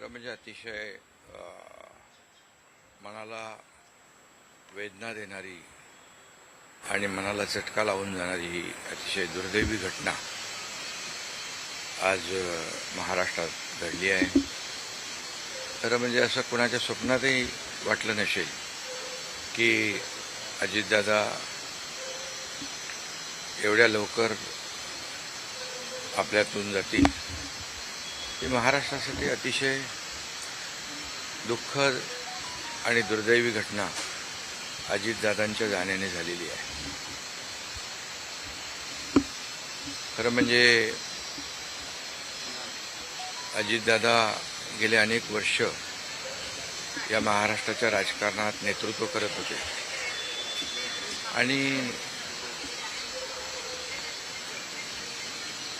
खरं म्हणजे अतिशय मनाला वेदना देणारी आणि मनाला चटका लावून जाणारी ही अतिशय दुर्दैवी घटना आज महाराष्ट्रात घडली आहे. खरं म्हणजे असं कुणाच्या स्वप्नातही वाटलं नसेल की अजितदादा एवढ्या लवकर आपल्यातून जातील. ही महाराष्ट्रासाठी अतिशय दुःखद आणि दुर्दैवी घटना अजितदादांच्या जाण्याने झालेली आहे. खरं म्हणजे अजितदादा गेले अनेक वर्ष या महाराष्ट्राच्या राजकारणात नेतृत्व करत होते आणि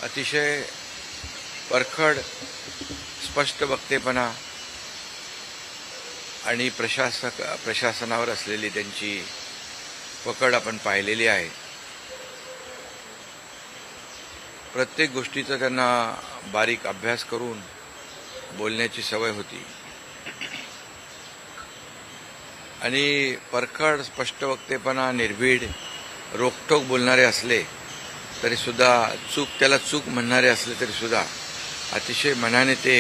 अतिशय परखड स्पष्ट वक्तेपणा आणि प्रशासनावर असलेली त्यांची पकड आपण पाहिलेली आहे. प्रत्येक गोष्टीचा त्यांना बारीक अभ्यास करून बोलण्याची सवय होती आणि परखड स्पष्ट वक्तेपणा, निर्भीड, रोखठोक बोलणारे असले तरीसुद्धा त्याला चूक म्हणणारे असले तरीसुद्धा अतिशय मनाने ते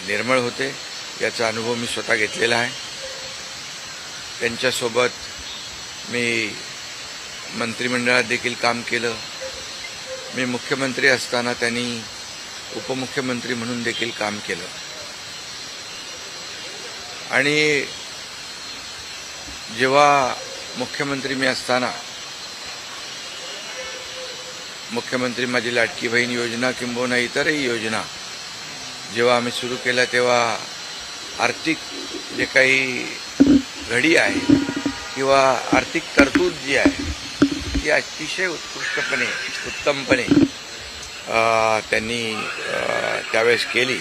निर्मळ होते. याचा अनुभव मी स्वतः घेतलेला आहे. त्यांच्यासोबत मी मंत्रिमंडळात देखील काम केलं. मी मुख्यमंत्री असताना त्यांनी उपमुख्यमंत्री म्हणून देखील काम केलं आणि जेव्हा मुख्यमंत्री मी असताना मुख्यमंत्री माझी लाडकी बहीण योजना किंबहुना इतरही योजना जेव्हा आम्ही सुरू केल्या तेव्हा आर्थिक जे काही घडी आहे किंवा आर्थिक तरतूद जी आहे ती अतिशय उत्तमपणे त्यांनी त्यावेळेस केली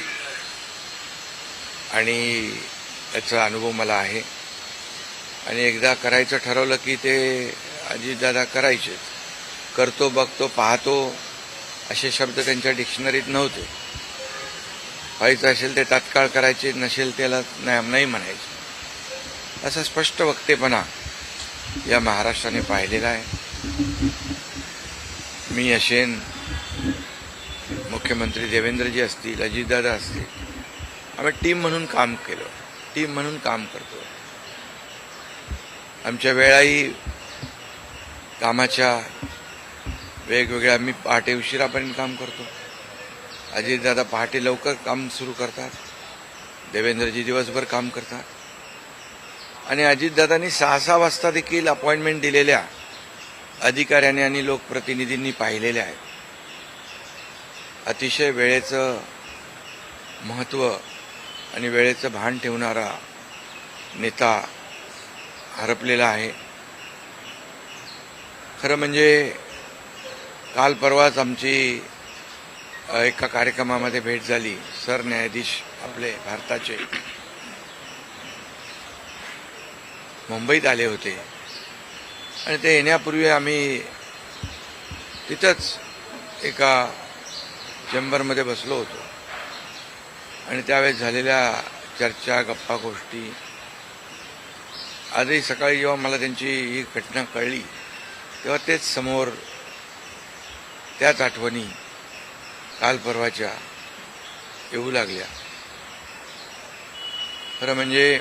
आणि याचा अनुभव मला आहे. आणि एकदा करायचं ठरवलं की ते अजितदादा करायचेच. करतो, बघतो, पाहतो असे शब्द त्यांच्या डिक्शनरीत नव्हते. व्हायचं असेल ते तात्काळ करायचे, नसेल त्याला नाही म्हणायचे. असा स्पष्ट वक्तेपणा या महाराष्ट्राने पाहिलेला आहे. मी असेन, मुख्यमंत्री देवेंद्रजी असतील, अजितदादा असतील, आम्ही टीम म्हणून काम केलं, टीम म्हणून काम करतो. आमच्या वेळाही कामाच्या वेगवेगळ्या, मी पहाटे उशिरापर्यंत काम करतो, अजितदादा पहाटे लवकर काम सुरू करतात, देवेंद्रजी दिवसभर काम करतात. आणि अजितदादांनी 6-6 वाजता देखील अपॉइंटमेंट दिलेल्या अधिकाऱ्यांनी आणि लोकप्रतिनिधींनी पाहिलेल्या आहेत. अतिशय वेळेचं महत्त्व आणि वेळेचं भान ठेवणारा नेता हरपलेला आहे. खरं म्हणजे काल परवाच आमची एका कार्यक्रमामध्ये भेट झाली. सरन्यायाधीश आपले भारताचे मुंबईत आले होते आणि ते येण्यापूर्वी आम्ही तिथंच एका चेंबरमध्ये बसलो होतो आणि त्यावेळेस झालेल्या चर्चा, गप्पा गोष्टी, आजही सकाळी जेव्हा मला त्यांची ही घटना कळली तेव्हा तेच समोर त्याच आठवणी काल परवाच्या येऊ लागल्या. खरं म्हणजे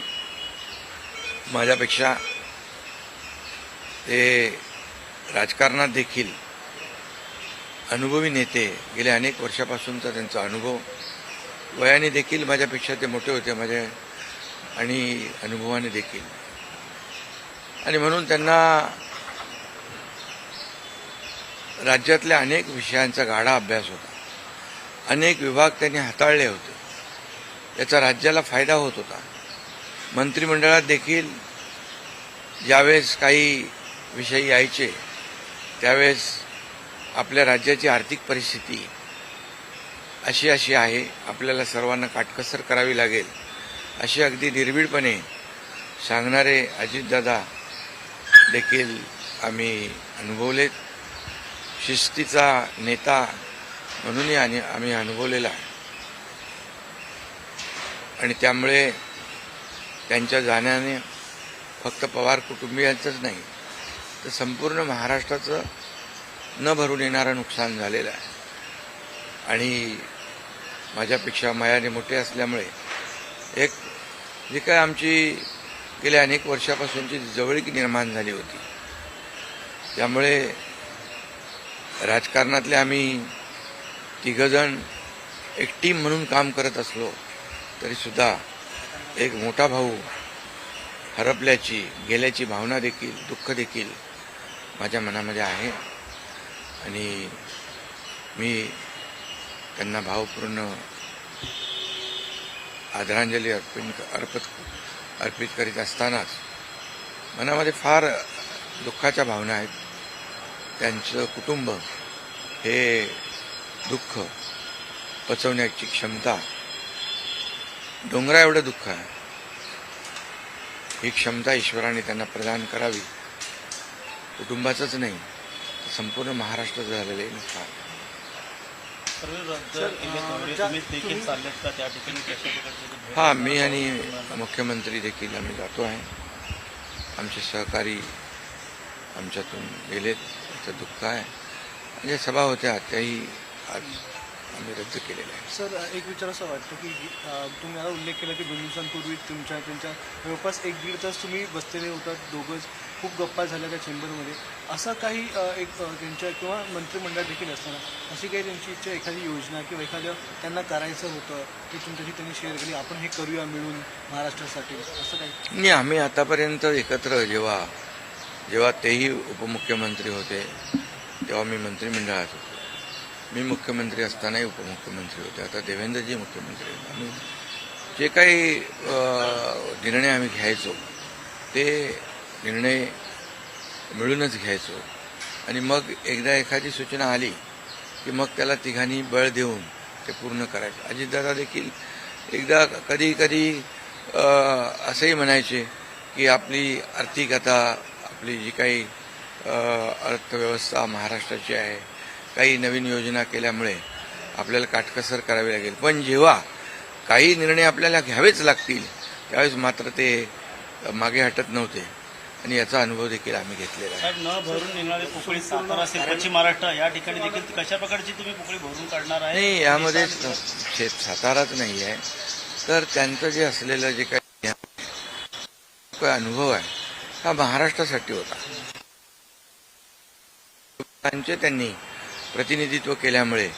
माझ्यापेक्षा ते राजकारणात देखील अनुभवी नेते, गेल्या अनेक वर्षापासूनचा त्यांचा अनुभव, वयाने देखील माझ्यापेक्षा ते मोठे होते माझ्या आणि अनुभवाने देखील. आणि म्हणून त्यांना राज्यातल्या अनेक विषयांचा गाढा अभ्यास होता. अनेक विभाग त्यांनी हाताळले होते. याचा राज्याला फायदा होत होता. मंत्रिमंडळात देखील ज्यावेळेस काही विषय यायचे त्यावेळेस आपल्या राज्याची आर्थिक परिस्थिती अशी आहे, आपल्याला सर्वांना काटकसर करावी लागेल, असे अगदी निर्भीडपणे सांगणारे अजितदादा देखील आम्ही अनुभवलेत. शिस्तीचा नेता म्हणूनही आम्ही अनुभवलेला आहे. आणि त्यामुळे त्यांच्या जाण्याने फक्त पवार कुटुंबियांचंच नाही तर संपूर्ण महाराष्ट्राचं न भरून येणारं नुकसान झालेलं आहे. आणि माझ्यापेक्षा वयाने मोठे असल्यामुळे एक जी काय आमची गेल्या अनेक वर्षापासूनची जवळीक निर्माण झाली होती, त्यामुळे राजकारणातले आम्ही तिघजण एक टीम म्हणून काम करत असलो तरीसुद्धा एक मोठा भाऊ हरपल्याची गेल्याची भावना देखील दुःख देखील माझ्या मनामध्ये आहे. आणि मी त्यांना भावपूर्ण आदरांजली अर्पित करीत असतानाच मनामध्ये फार दुःखाच्या भावना आहेत. त्यांचं कुटुंब हे दुःख पचवण्याची क्षमता डोंगरा एवढं दुःख आहे, ही क्षमता ईश्वराने त्यांना प्रदान करावी. कुटुंबाचंच नाही तर संपूर्ण महाराष्ट्राचं झालेलं आहे नुकसान. हा, मी आणि मुख्यमंत्री देखील आम्ही जातो आहे. आमचे सहकारी आमच्यातून गेलेत, त्याचं दुःख आहे. म्हणजे सभा होत्या त्याही आज आम्ही रद्द केलेल्या आहे. सर, एक विचार असं वाटतं की तुम्ही आता उल्लेख केला की 2 दिवसांपूर्वी त्यांच्या जवळपास 1-1.5 तास तुम्ही बसलेले होतात दोघंच, खूप गप्पा झाल्या त्या चेंबरमध्ये. असं काही एक त्यांच्या किंवा मंत्रिमंडळात देखील असताना अशी काही त्यांची इच्छा, एखादी योजना किंवा एखादं त्यांना करायचं होतं ते तुमच्याशी त्यांनी शेअर केली, आपण हे करूया मिळून महाराष्ट्रासाठी, असं काही? नाही, आम्ही आतापर्यंत एकत्र जेव्हा तेही उपमुख्यमंत्री होते तेव्हा मी मंत्रिमंडळात होतो. मी मुख्यमंत्री असतानाही उपमुख्यमंत्री होते. आता देवेंद्रजी मुख्यमंत्री होते. आम्ही जे काही निर्णय आम्ही घ्यायचो ते निर्णय मिळूनच घ्यायचो. आणि मग एकदा एखादी सूचना आली की मग त्याला तिघांनी बळ देऊन ते पूर्ण करायचं. अजितदादा देखील एकदा कधी कधी असंही म्हणायचे की आपली आर्थिकता, आपली जी काही अर्थव्यवस्था महाराष्ट्राची आहे, काही नवीन योजना केल्यामुळे आपल्याला काटकसर करावी लागेल, पण जेव्हा काही निर्णय आपल्याला घ्यावेच लागतील त्यावेळेस मात्र ते मागे हटत नव्हते. आणि याचा अनुभव देखील आम्ही घेतलेला आहे. न भरून निघणारी पोकळी सातारा असेल, पश्चिम महाराष्ट्र या ठिकाणी देखील कशा प्रकारची तुम्ही पोकळी भरून काढणार आहे? नाही, यामध्ये साताराच नाही आहे तर त्यांचं जे असलेलं जे काही अनुभव आहे हा महाराष्ट्रासाठी होता. त्यांनी प्रतिनिधित्व केल्यामुळे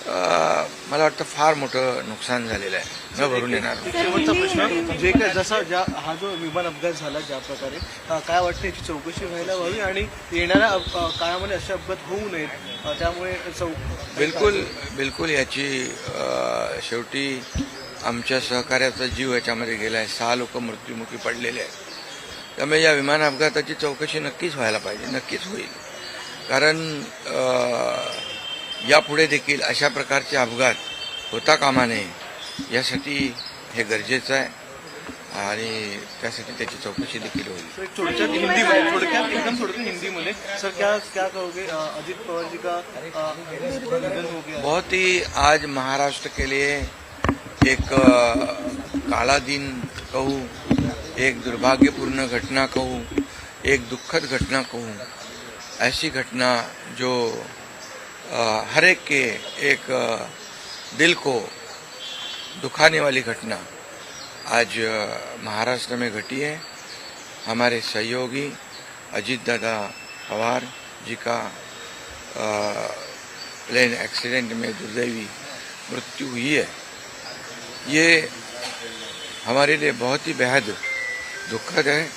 मला वाटतं फार मोठं नुकसान झालेलं आहे, न भरून येणार. शेवटचा प्रश्न, जे काय जसा हा जो विमान अपघात झाला ज्या प्रकारे, काय वाटतं याची चौकशी व्हायला हवी आणि येणाऱ्या काळामध्ये असे अपघात होऊ नयेत, त्यामुळे बिलकुल याची शेवटी आमच्या सहकार्याचा जीव याच्यामध्ये गेला आहे. 6 लोक मृत्युमुखी पडलेले आहेत. त्यामुळे या विमान अपघाताची चौकशी नक्कीच व्हायला पाहिजे, नक्कीच होईल. कारण यापुढे देखील अशा प्रकारचे अपघात होता कामा नये, यासाठी हे गरजेचं आहे आणि त्यासाठी त्याची चौकशी देखील होईल. थोडक्यात हिंदीमध्ये सर, क्या कहोगे? अजित पवार जी का निधन हो गया. बहुत ही आज महाराष्ट्र के लिए एक काला दिन कहूँ, एक दुर्भाग्यपूर्ण घटना कहूँ, एक दुखद घटना कहूँ, ऐसी घटना जो हर एक के एक दिल को दुखाने वाली घटना आज महाराष्ट्र में घटी है. हमारे सहयोगी अजीत दादा पवार जी का प्लेन एक्सीडेंट में दुर्दैवी मृत्यु हुई है. ये हमारे लिए बहुत ही बेहद दुखद है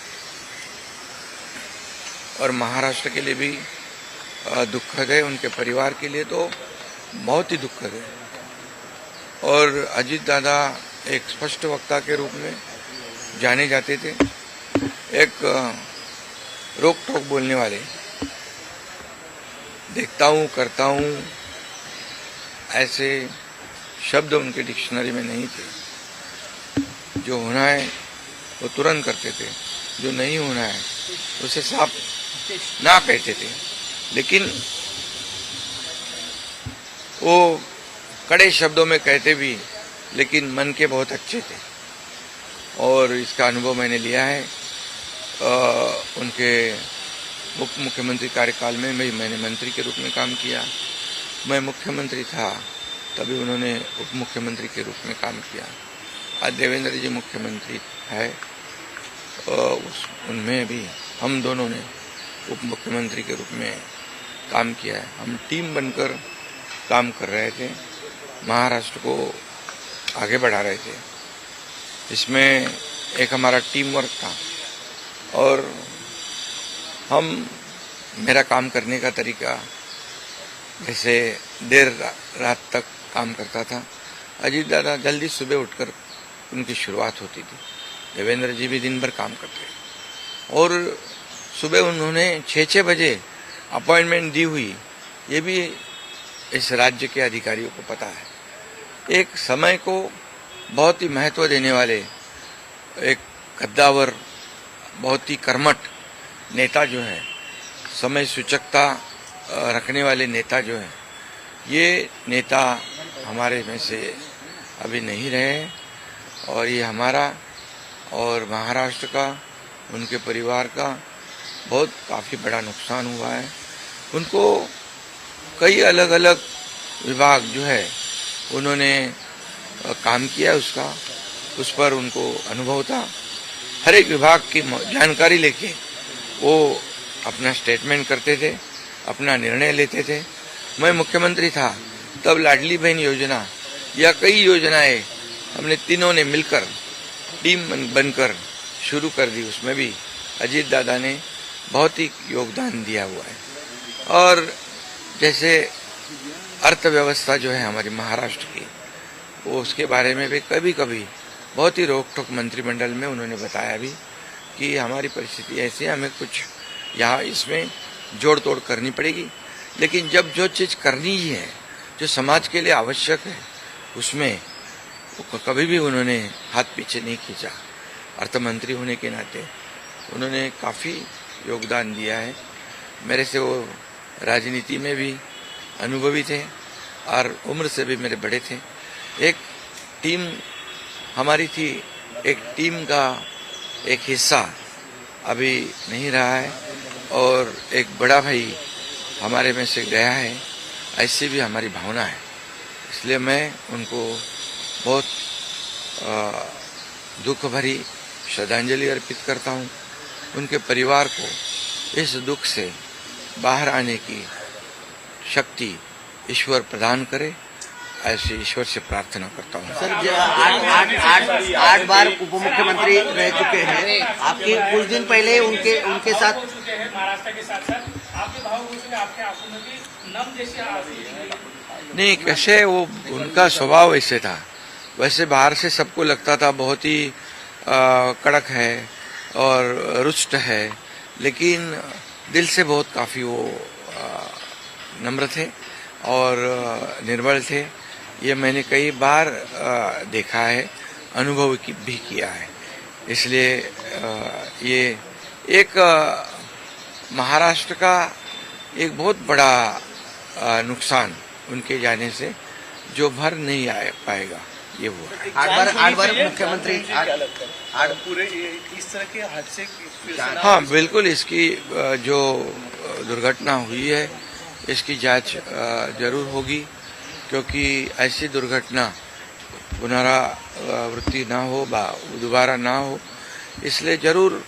और महाराष्ट्र के लिए भी दुखद है, उनके परिवार के लिए तो बहुत ही दुखद है. और अजीत दादा एक स्पष्ट वक्ता के रूप में जाने जाते थे, एक रोक टोक बोलने वाले. देखता हूँ, करता हूँ, ऐसे शब्द उनके डिक्शनरी में नहीं थे. जो होना है वो तुरंत करते थे, जो नहीं होना है उसे साफ ना कहते थे. लेकिन वो कड़े शब्दों में कहते भी, लेकिन मन के बहुत अच्छे थे. और इसका अनुभव मैंने लिया है। उनके उप मुख्यमंत्री कार्यकाल में मैंने मंत्री के रूप में काम किया। मैं मुख्यमंत्री था तभी उन्होंने उप मुख्यमंत्री के रूप में काम किया। आज देवेंद्र जी मुख्यमंत्री है, उनमें भी हम दोनों ने उप मुख्यमंत्री के रूप में काम किया है। हम टीम बनकर काम कर रहे थे, महाराष्ट्र को आगे बढ़ा रहे थे। इसमें एक हमारा टीम वर्क था और मेरा काम करने का तरीका जैसे देर रात तक काम करता था। अजीत दादा जल्दी सुबह उठकर उनकी शुरुआत होती थी। देवेंद्र जी भी दिन भर काम करते और सुबह उन्होंने 6 बजे अपॉइंटमेंट दी हुई, ये भी इस राज्य के अधिकारियों को पता है। एक समय को बहुत ही महत्व देने वाले, एक कद्दावर, बहुत ही कर्मठ नेता जो है, समय सूचकता रखने वाले नेता जो है, ये नेता हमारे में से अभी नहीं रहे और ये हमारा और महाराष्ट्र का, उनके परिवार का बहुत काफ़ी बड़ा नुकसान हुआ है। उनको कई अलग अलग विभाग जो है उन्होंने काम किया, उस पर उनको अनुभव था। हर एक विभाग की जानकारी लेके वो अपना स्टेटमेंट करते थे, अपना निर्णय लेते थे। मैं मुख्यमंत्री था तब लाडली बहन योजना या कई योजनाएं हमने तीनों ने मिलकर टीम बनकर शुरू कर दी। उसमें भी अजीत दादा ने बहुत ही योगदान दिया हुआ है। और जैसे अर्थव्यवस्था जो है हमारी महाराष्ट्र की, वो उसके बारे में भी कभी कभी बहुत ही रोक टोक मंत्रिमंडल में उन्होंने बताया भी कि हमारी परिस्थिति ऐसी है, हमें कुछ यहाँ इसमें जोड़ तोड़ करनी पड़ेगी। लेकिन जब जो चीज़ करनी ही है, जो समाज के लिए आवश्यक है, उसमें कभी भी उन्होंने हाथ पीछे नहीं खींचा। अर्थमंत्री होने के नाते उन्होंने काफ़ी योगदान दिया है। मेरे से वो राजनीति में भी अनुभवी थे और उम्र से भी मेरे बड़े थे। एक टीम हमारी थी, एक टीम का एक हिस्सा अभी नहीं रहा है और एक बड़ा भाई हमारे में से गया है, ऐसी भी हमारी भावना है। इसलिए मैं उनको बहुत दुख भरी श्रद्धांजलि अर्पित करता हूँ। उनके परिवार को इस दुख से बाहर आने की शक्ति ईश्वर प्रदान करे, ऐसे ईश्वर से प्रार्थना करता हूँ। सर, आठ बार उप मुख्यमंत्री रह चुके हैं। आपके कुछ दिन पहले उनके साथ महाराष्ट्र के साथ आपके भाव आपके आंखों में भी नम जैसी आंसू नहीं, कैसे वो उनका स्वभाव ऐसे था। वैसे बाहर से सबको लगता था बहुत ही कड़क है और रुष्ट है, लेकिन दिल से बहुत काफ़ी वो नम्र थे और निर्बल थे। ये मैंने कई बार देखा है, अनुभव भी किया है। इसलिए ये एक महाराष्ट्र का एक बहुत बड़ा नुकसान उनके जाने से जो भर नहीं आ पाएगा, ये वो है। 8 बार मुख्यमंत्री पूरे इस तरह के हादसे हाँ, बिल्कुल। इसकी जो दुर्घटना हुई है, इसकी जांच जरूर होगी, क्योंकि ऐसी दुर्घटना पुनरावृत्ति ना हो, दोबारा ना हो, इसलिए जरूर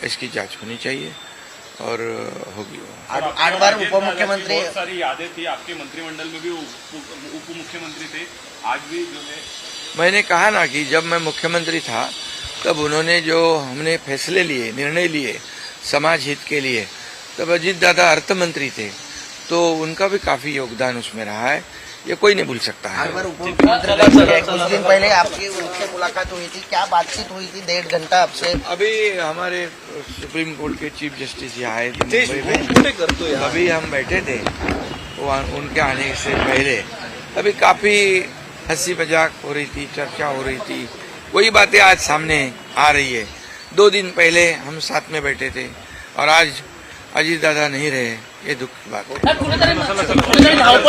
इसकी जांच होनी चाहिए और होगी। 8 बार उप मुख्यमंत्री, बहुत सारी यादें थी आपके मंत्रिमंडल में भी, उप मुख्यमंत्री थे, आज भी जो है। मैंने कहा ना कि जब मैं मुख्यमंत्री था तब उन्होंने जो हमने फैसले लिए, निर्णय लिए समाज हित के लिए, तब अजीत दादा अर्थ मंत्री थे, तो उनका भी काफी योगदान उसमें रहा है, ये कोई नहीं भूल सकता है। 8 बार उप मुख्यमंत्री रह चुके हैं। कुछ दिन पहले आपकी उनसे मुलाकात हुई थी, क्या बातचीत हुई थी? 1.5 घंटा आपसे। अभी हमारे सुप्रीम कोर्ट के चीफ जस्टिस यहाँ आए थे मुंबई में, अभी हम बैठे थे उनके आने से पहले। अभी काफी हंसी मजाक हो रही थी, चर्चा हो रही थी, वही बातें आज सामने आ रही है। 2 दिन पहले हम साथ में बैठे थे और आज अजीत दादा नहीं रहे, ये दुख की बात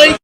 है।